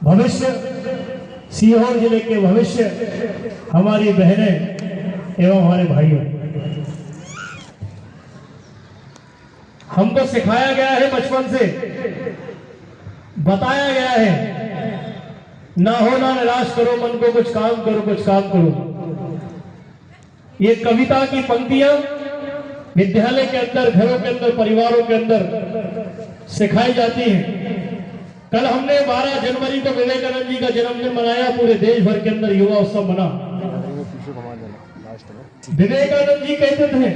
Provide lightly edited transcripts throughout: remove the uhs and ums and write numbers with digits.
भविष्य, सीहोर जिले के भविष्य, हमारी बहनें एवं हमारे भाइयों, हमको सिखाया गया है, बचपन से बताया गया है, ना हो ना निराश करो मन को, कुछ काम करो, कुछ काम करो। ये कविता की पंक्तियां विद्यालय के अंदर, घरों के अंदर, परिवारों के अंदर सिखाई जाती हैं। कल हमने 12 जनवरी को विवेकानंद जी का जन्मदिन मनाया, पूरे देश भर के अंदर युवा उत्सव मना। विवेकानंद जी कहते थे,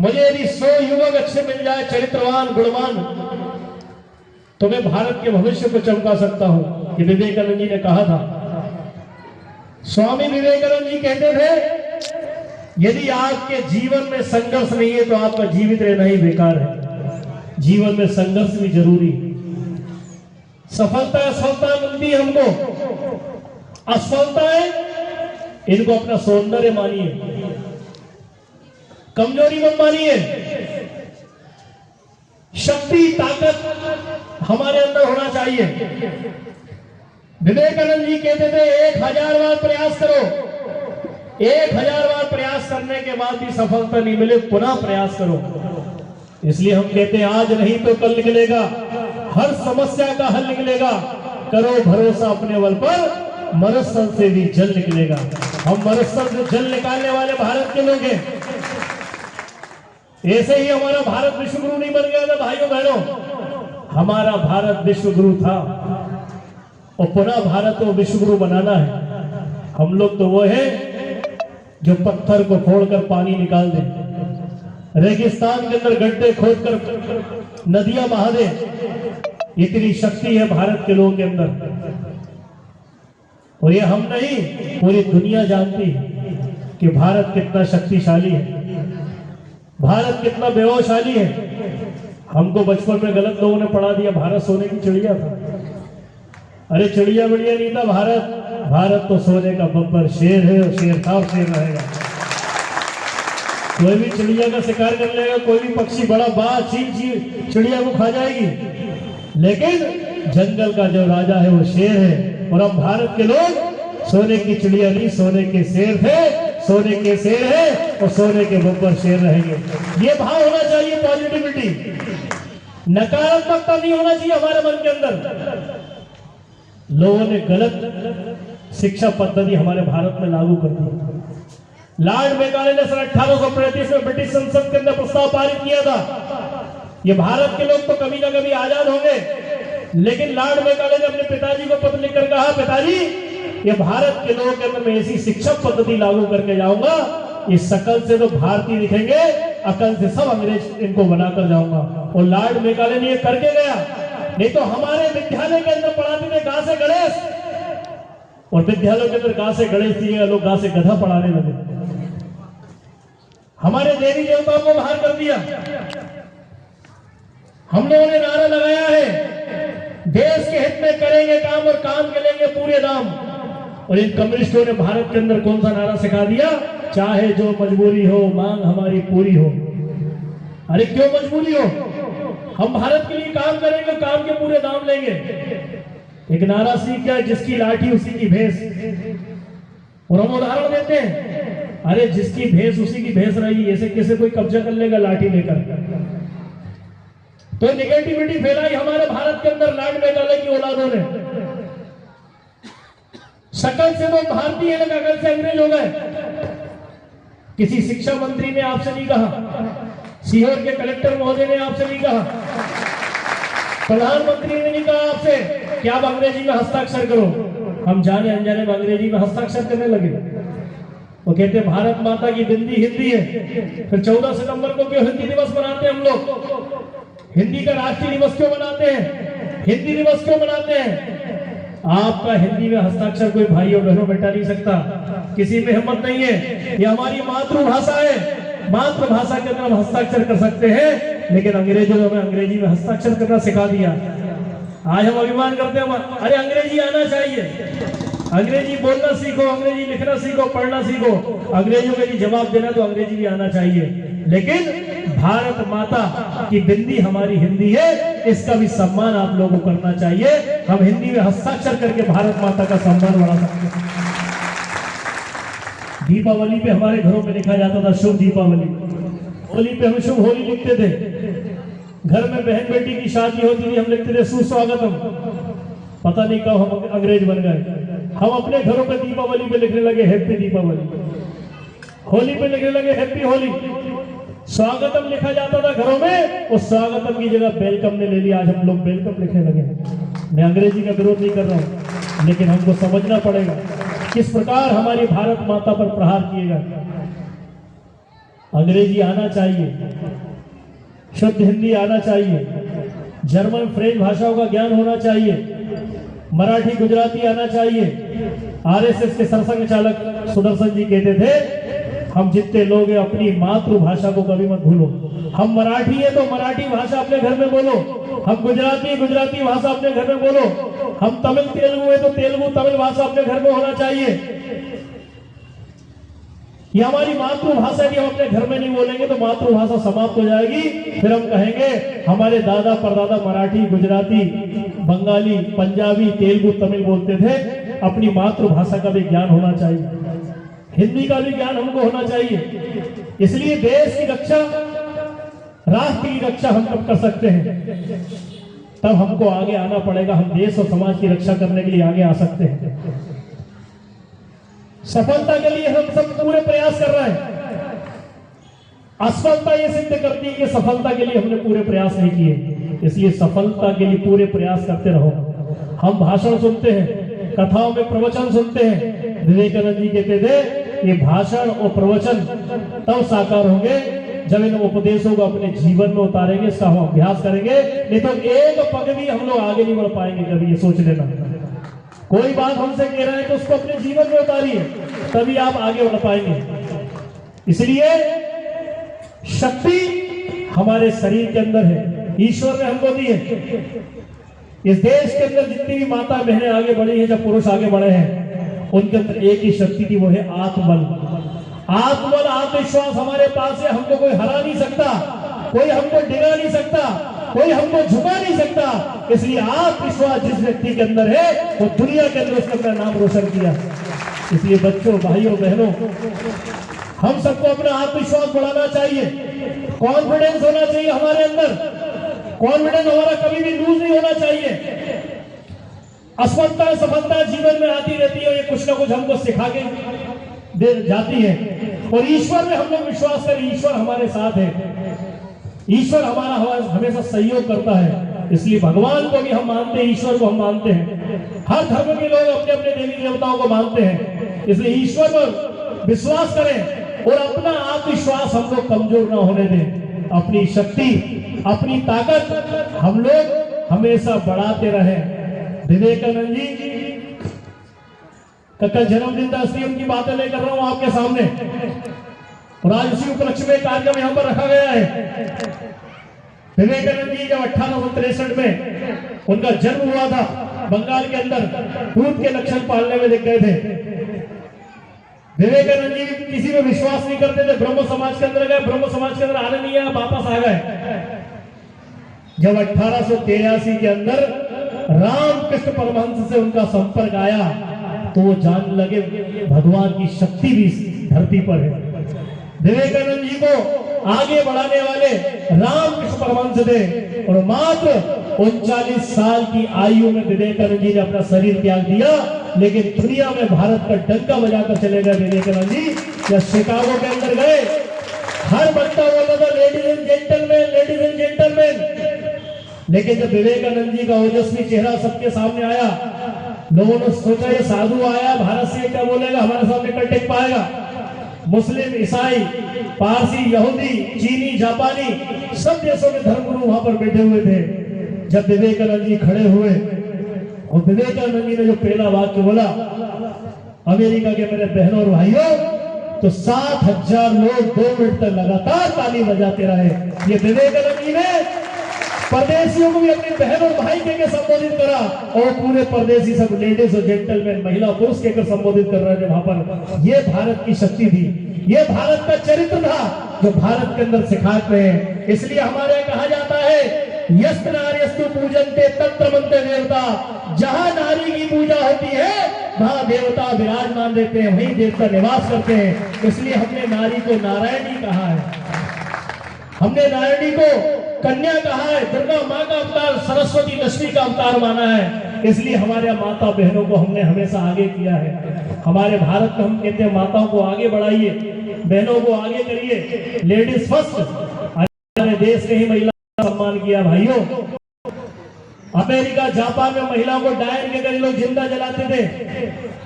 मुझे यदि 100 युवक अच्छे मिल जाए, चरित्रवान, गुणवान, तो मैं भारत के भविष्य को चमका सकता हूं। ये विवेकानंद जी ने कहा था। स्वामी विवेकानंद जी कहते थे, यदि आपके जीवन में संघर्ष नहीं है तो आपका जीवित रहना ही बेकार है। जीवन में संघर्ष भी जरूरी है। सफलता असफलता मिलती है हमको, असफलताएं इनको अपना सौंदर्य मानिए, कमजोरी मत मानिए। शक्ति, ताकत हमारे अंदर होना चाहिए। विवेकानंद जी कहते थे, 1000 बार प्रयास करो, 1000 बार प्रयास करने के बाद भी सफलता नहीं मिले, पुनः प्रयास करो। इसलिए हम कहते हैं, आज नहीं तो कल निकलेगा, हर समस्या का हल निकलेगा। करो भरोसा अपने बल पर, मरुस्थल से भी जल निकलेगा। हम मरुस्थल से जल निकालने वाले भारत के लोग हैं। ऐसे ही हमारा भारत विश्व गुरु नहीं बन गया था भाइयों बहनों, हमारा भारत विश्व गुरु था और पुनः भारत को विश्व गुरु बनाना है। हम लोग तो वो है जो पत्थर को फोड़कर पानी निकाल दे, रेगिस्तान के अंदर गड्ढे खोदकर नदियां बहा दे। इतनी शक्ति है भारत के लोगों के अंदर, और ये हम नहीं, पूरी दुनिया जानती है कि भारत कितना शक्तिशाली है, भारत कितना वैभवशाली है। हमको बचपन में गलत लोगों ने पढ़ा दिया, भारत सोने की चिड़िया था। अरे चिड़िया बढ़िया नहीं था भारत, भारत तो सोने का बब्बर शेर है, और शेर था और शेर रहेगा। कोई भी चिड़िया का शिकार कर लेगा, कोई भी पक्षी, बड़ा बाज, चील चिड़िया को खा जाएगी, लेकिन जंगल का जो राजा है वो शेर है। और अब भारत के लोग सोने की चिड़िया नहीं, सोने के शेर थे, सोने के शेर है और सोने के बब्बर शेर रहेंगे। ये भाव होना चाहिए, पॉजिटिविटी, नकारात्मकता नहीं होना चाहिए हमारे मन के अंदर। लोगों ने गलत शिक्षा पद्धति हमारे भारत में लागू कर दी। लॉर्ड मेकाले ने सन 1835 में ब्रिटिश संसद के अंदर प्रस्ताव पारित किया था। ये भारत के लोग तो कभी ना कभी आजाद होंगे, लेकिन लॉर्ड मेकाले ने अपने पिताजी को पत्र लिखकर कहा, पिताजी ये भारत के लोगों के अंदर मैं ऐसी शिक्षा पद्धति लागू करके जाऊंगा, इस शकल से तो भारतीय दिखेंगे, अकल से सब अंग्रेज इनको बनाकर जाऊंगा। और लॉर्ड मेकाले ने ये करके गया। नहीं तो हमारे विद्यालय के अंदर पढ़ाते थे गा से गणेश, और विद्यालयों के अंदर गा से गणेश दिए, लोग गा से गधा पढ़ाने लगे। हमारे देवी देवताओं को बाहर कर दिया। हम लोगों ने नारा लगाया है, देश के हित में करेंगे काम और काम के लेंगे पूरे दाम। और इन कम्युनिस्टों ने भारत के अंदर कौन सा नारा सिखा दिया, चाहे जो मजबूरी हो मांग हमारी पूरी हो। अरे क्यों मजबूरी हो, हम भारत के लिए काम करेंगे, काम के पूरे दाम लेंगे। एक नारा सीख गया, जिसकी लाठी उसी की भैंस। और हम उदाहरण देते हैं, अरे जिसकी भैंस उसी की भैंस रही, ऐसे कैसे कोई कब्जा कर लेगा लाठी लेकर। तो निगेटिविटी फैलाई हमारे भारत के अंदर लॉर्ड मेकाले की औलादों ने। शकल से तो भारतीय है, लेकिन अकल से अंग्रेज हो गए। किसी शिक्षा मंत्री ने आपसे नहीं कहा, सीहोर के कलेक्टर महोदय ने आपसे नहीं कहा, प्रधानमंत्री ने नहीं कहा आपसे कि आप अंग्रेजी में हस्ताक्षर करो। हम जाने अनजाने में अंग्रेजी में हस्ताक्षर करने लगे। वो कहते भारत माता की बिंदी हिंदी है। फिर 14 सितंबर को क्यों हिंदी दिवस मनाते हैं हम लोग? हिंदी का राष्ट्रीय दिवस क्यों मनाते हैं? हिंदी दिवस क्यों मनाते हैं? आपका हिंदी में हस्ताक्षर कोई भाई और बहनों बैठा नहीं सकता, किसी में हिम्मत नहीं है। ये हमारी मातृभाषा है, मातृभाषा के अंदर हम हस्ताक्षर कर सकते हैं, लेकिन अंग्रेजों ने हमें अंग्रेजी में हस्ताक्षर करना सिखा दिया। आज हम अभिमान करते हैं, अरे अंग्रेजी आना चाहिए, अंग्रेजी बोलना सीखो, अंग्रेजी लिखना सीखो, पढ़ना सीखो। अंग्रेजों के लिए जवाब देना तो अंग्रेजी भी आना चाहिए, लेकिन भारत माता की बिंदी हमारी हिंदी है। इसका भी सम्मान आप लोगों को करना चाहिए। हम हिंदी में हस्ताक्षर करके भारत माता का सम्मान बढ़ा सकते हैं। दीपावली पे हमारे घरों में लिखा जाता था शुभ दीपावली, होली पे हम शुभ होली लिखते थे, घर में बहन बेटी की शादी होती थी हम लिखते थे सुस्वागतम। पता नहीं कब हम अंग्रेज बन गए, हम अपने घरों पे दीपावली पे लिखने लगे हैप्पी दीपावली, होली पे लिखने लगे हैप्पी होली। स्वागतम लिखा जाता था घरों में, उस स्वागतम की जगह वेलकम ने ले लिया, आज हम लोग वेलकम लिखने लगे। मैं अंग्रेजी का विरोध नहीं कर रहा हूं, लेकिन हमको समझना पड़ेगा किस प्रकार हमारी भारत माता पर प्रहार किएगा। अंग्रेजी आना चाहिए, शुद्ध हिंदी आना चाहिए, जर्मन फ्रेंच भाषाओं का ज्ञान होना चाहिए, मराठी गुजराती आना चाहिए। आरएसएस के सरसंघ चालक सुदर्शन जी कहते थे हम जितने लोग हैं अपनी मातृभाषा को कभी मत भूलो। हम मराठी है तो मराठी भाषा अपने घर में बोलो, हम गुजराती गुजराती भाषा अपने घर में बोलो, हम तमिल तेलुगु है तो तेलुगु तमिल भाषा अपने घर में होना चाहिए। ये हमारी मातृभाषा की हम अपने घर में नहीं बोलेंगे तो मातृभाषा समाप्त हो जाएगी। फिर हम कहेंगे हमारे दादा परदादा मराठी गुजराती बंगाली पंजाबी तेलुगु तमिल बोलते थे। अपनी मातृभाषा का भी ज्ञान होना चाहिए, हिंदी का भी ज्ञान हमको होना चाहिए। इसलिए देश की रक्षा, राष्ट्र की रक्षा हम कब कर सकते हैं, तब हमको आगे आना पड़ेगा। हम देश और समाज की रक्षा करने के लिए आगे आ सकते हैं। सफलता के लिए हम सब पूरे प्रयास कर रहे हैं। असफलता ये सिद्ध करती है कि सफलता के लिए हमने पूरे प्रयास नहीं किए। इसलिए सफलता के लिए पूरे प्रयास करते रहो। हम भाषण सुनते हैं, कथाओं में प्रवचन सुनते हैं। विवेकानंद जी कहते थे ये भाषण और प्रवचन तब साकार होंगे जब इन उपदेशों को अपने जीवन में उतारेंगे, इसका हम अभ्यास करेंगे। नहीं तो एक पग भी हम लोग आगे नहीं बढ़ पाएंगे। कभी ये सोच लेना, कोई बात हमसे कह रहा है तो उसको अपने जीवन में उतारिए, तभी आप आगे बढ़ पाएंगे। इसलिए शक्ति हमारे शरीर के अंदर है, ईश्वर ने हमको दी है। इस देश के अंदर जितनी भी माता बहनें आगे बढ़ी हैं, जब पुरुष आगे बढ़े हैं, उनके अंदर एक ही शक्ति थी, वो है आत्मबल। आत्मबल आत्मविश्वास हमारे पास है। हमको कोई हरा नहीं सकता, कोई हमको डिगा नहीं सकता, कोई हमको झुका नहीं सकता। इसलिए आत्मविश्वास जिस व्यक्ति के अंदर है वो दुनिया के अंदर उसने अपना नाम रोशन किया। इसलिए बच्चों भाइयों बहनों, हम सबको अपना आत्मविश्वास बढ़ाना चाहिए, कॉन्फिडेंस होना चाहिए हमारे अंदर। कॉन्फिडेंस हमारा कभी भी लूज नहीं होना चाहिए। असफलता सफलता जीवन में आती रहती है, ये कुछ ना कुछ हमको सिखा के दे जाती है। और ईश्वर में हम लोग विश्वास करें, ईश्वर हमारे साथ है, ईश्वर हमारा हमेशा सहयोग करता है। इसलिए भगवान को भी हम मानते हैं, ईश्वर को हम मानते हैं। हर धर्म के लोग अपने अपने देवी देवताओं को मानते हैं। इसलिए ईश्वर पर विश्वास करें और अपना आत्मविश्वास हम लोग कमजोर ना होने दें। अपनी शक्ति अपनी ताकत हम लोग हमेशा बढ़ाते रहें। विवेकानंद जी का कल जन्मदिन था, इसलिए उनकी बातें लेकर रहा हूं आपके सामने। और आज उसी उपलक्ष्य में कार्यक्रम यहां पर रखा गया है। विवेकानंद जी जब 1863 में उनका जन्म हुआ था, बंगाल के अंदर भूत के लक्षण पालने में दिख गए थे। विवेकानंद जी किसी में विश्वास नहीं करते थे, ब्रह्म समाज के अंदर गए, ब्रह्म समाज के अंदर आने नहीं आया, वापस आ गए। जब 1883 के अंदर रामकृष्ण परमहंस से उनका संपर्क आया तो वो जानने लगे भगवान की शक्ति भी धरती पर है। विवेकानंद जी को आगे बढ़ाने वाले रामकृष्ण परमहंस थे और मात्र 39 साल की आयु में विवेकानंद जी ने अपना शरीर त्याग दिया। लेकिन दुनिया में भारत का डंका बजाकर चले गए विवेकानंद जी। जब शिकागो के अंदर गए, हर बच्चा बोलता था ladies and gentleman, ladies and gentleman. लेकिन जब विवेकानंद जी का ओजस्वी चेहरा सबके सामने आया, लोगों ने सोचा ये साधु आया भारत से, क्या बोलेगा, हमारे सामने कर टेक पाएगा। मुस्लिम, ईसाई, पारसी, यहूदी, चीनी, जापानी सब देशों के धर्मगुरु वहां पर बैठे हुए थे। जब विवेकानंद जी खड़े हुए और विवेकानंद जी ने जो पहला वाक्य बोला, अमेरिका के मेरे बहनों और भाइयों, तो 7,000 लोग 2 मिनट तक लगातार ताली बजाते रहे। ये विवेकानंद जी ने परदेशियों को भी अपनी बहन और भाई कहकर संबोधित करा और पूरे परदेशी सब लेडीज और जेंटलमैन, महिला पुरुष कहकर संबोधित कर रहे थे वहां पर। ये भारत की शक्ति थी, ये भारत का चरित्र था जो भारत के अंदर सिखाते हैं। इसलिए हमारे यहाँ कहा जाता है यस्त नार्यस्तु पूजन्ते तत्र मंत्र देवता, जहां नारी की पूजा होती है वहां देवता विराजमान रहते हैं, वहीं देवता निवास करते हैं। इसलिए हमने नारी को नारायणी कहा है, हमने नारायणी को कन्या कहा है, दुर्गा माँ का अवतार, सरस्वती लक्ष्मी का अवतार माना है। इसलिए हमारे माता बहनों को हमने हमेशा आगे किया है। हमारे भारत में हम कहते हैं माताओं को आगे बढ़ाइए, बहनों को आगे करिए, लेडीज फर्स्ट। हमारे देश ने ही महिला का सम्मान किया भाइयों। अमेरिका जापान में महिलाओं को डायर के कर लोग जिंदा जलाते थे,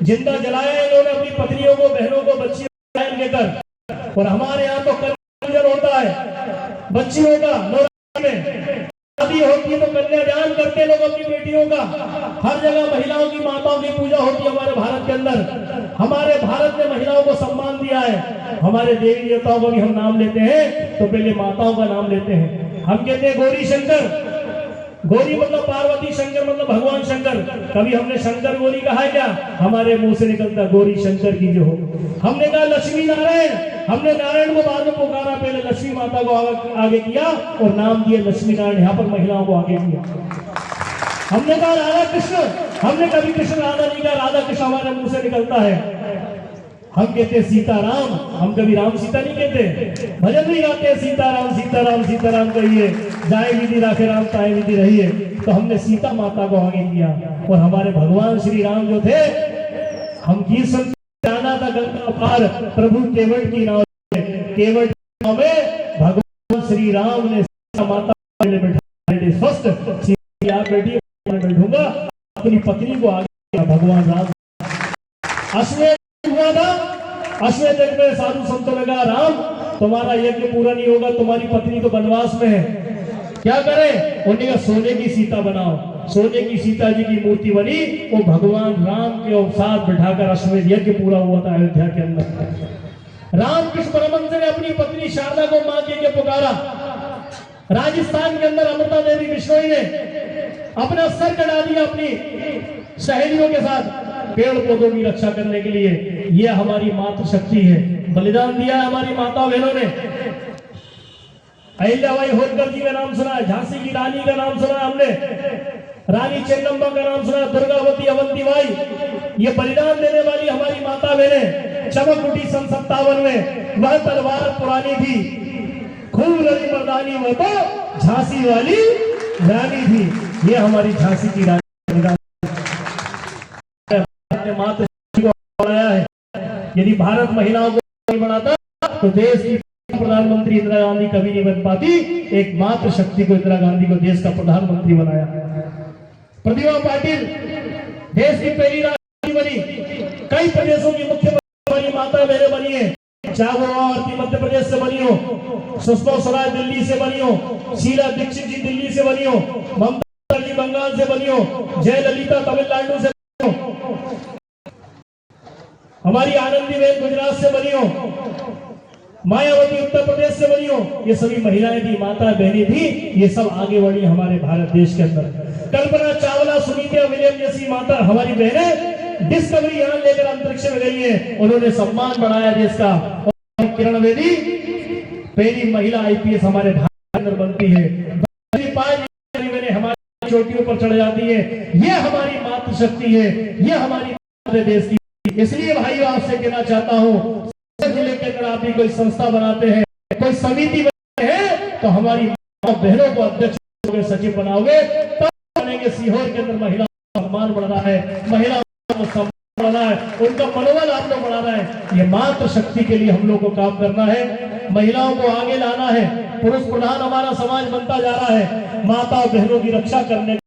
जिंदा जलाया इन्होंने अपनी पत्नियों को, बहनों को, बच्चियों को डायर के कर। और हमारे यहाँ तो कन्यादान होता है बच्चियों का, में शादी होती है तो कन्यादान करते लोग अपनी बेटियों का। हर जगह महिलाओं की, माताओं की पूजा होती है हमारे भारत के अंदर। हमारे भारत ने महिलाओं को सम्मान दिया है। हमारे देवी देवताओं को भी हम नाम लेते हैं तो पहले माताओं का नाम लेते हैं। हम कहते हैं गौरी शंकर, गौरी मतलब पार्वती, शंकर मतलब भगवान शंकर। कभी हमने शंकर गौरी कहा है क्या? हमारे मुंह से निकलता गौरी शंकर की जो हो। हमने कहा लक्ष्मी नारायण, हमने नारायण को बाद में पुकारा, पहले लक्ष्मी माता को आगे किया और नाम दिया लक्ष्मी नारायण। यहाँ पर महिलाओं को आगे किया। हमने कहा राधा कृष्ण, हमने कभी कृष्ण राधा नहीं कहा, राधा कृष्ण हमारे मुंह से निकलता है। हम कहते सीताराम, हम कभी राम सीता नहीं कहते। भजन नहीं गाते सीताराम सीताराम सीताराम कहिए, जाए विधि राखे राम ताए विधि रहिए। तो हमने सीता माता को आगे किया। और हमारे भगवान श्री राम जो थे, हम गीत सुनते जाना था गंगा पार प्रभु केवट की नाव, केवट नाव में भगवान श्री राम ने सीता माता बैठा फर्स्ट आप बैठिए, बैठूंगा अपनी पत्नी को आगे। भगवान राम अश्वेत हुआ था, अश्वेत यज्ञ में साधु संतों ने कहा राम तुम्हारा यज्ञ पूरा नहीं होगा, तुम्हारी पत्नी तो वनवास में है, क्या करें? उन्होंने कहा सोने की सीता बनाओ। सोने की सीता जी की मूर्ति बनी, वो भगवान राम के साथ बिठाकर अश्वेत यज्ञ पूरा हुआ था अयोध्या के अंदर। रामकृष्ण परमहंस ने अपनी पत्नी शारदा को मां के पुकारा। राजस्थान के अंदर अमृता देवी बिश्नोई ने अपना सर कटा दिया अपनी सहेलियों के साथ पेड़ पौधों की रक्षा करने के लिए। यह हमारी मातृशक्ति है, बलिदान दिया है हमारी माता बहनों ने। अहिल्याबाई होलकर जी का नाम सुना है, झांसी की रानी का नाम सुना है हमने, रानी चेन्नम्मा का नाम सुना है, दुर्गावती अवंतीबाई। ये बलिदान देने वाली हमारी माता बहनें चमक उठी सन 57 में। वह तलवार पुरानी थी, खूब लड़ी मर्दानी, वो तो झांसी वाली रानी थी। ये हमारी झांसी की रानी मातृशक्ति को बढ़ाया है। यदि भारत महिलाओं को नहीं बढ़ाता तो देश की प्रधानमंत्री इंदिरा गांधी कभी नहीं बन पाती। एक मातृशक्ति को इंदिरा गांधी को देश का प्रधानमंत्री बनाया। प्रतिभा पाटिल देश की पहली राष्ट्रपति बनी, कई प्रदेशों की मुख्यमंत्री बनी, माता बहनें बनी है। चाहे वो आरती मध्य प्रदेश से बनी हो, सुषमा स्वराज दिल्ली से बनी हो, शीला दीक्षित जी दिल्ली से बनी हो, ममता जी बंगाल से बनी हो, जयललिता तमिलनाडु से बनी हो, हमारी आनंदीबेन गुजरात से बनी हो, मायावती उत्तर प्रदेश से बनी हो। ये सभी महिलाएं थी, माता बहनें थी, ये सब आगे बढ़ी हमारे भारत देश के अंदर। कल्पना चावला, सुनीता विलियम जैसी माता हमारी बहनें डिस्कवरी यान लेकर अंतरिक्ष में गई है, उन्होंने सम्मान बढ़ाया देश का। और किरण बेदी पहली महिला आईपीएस हमारे भारत के अंदर बनती है। हमारी चोटियों पर चढ़ जाती है। ये हमारी मातृशक्ति है, ये हमारी देश की। इसलिए भाइयों आपसे कहना चाहता हूँ, जिले के अंदर आप भी कोई संस्था बनाते हैं, कोई समिति बनाते हैं, तो हमारी बहनों को अध्यक्ष सचिव बनाओगे तब बनेंगे। सीहोर के अंदर महिला सम्मान बढ़ रहा है, महिला सम्मान बढ़ रहा है, उनका मनोबल आप लोग बढ़ा रहा है। ये मातृ शक्ति के लिए हम लोग को काम करना है, महिलाओं को आगे लाना है। पुरुष प्रधान हमारा समाज बनता जा रहा है, माता बहनों की रक्षा करने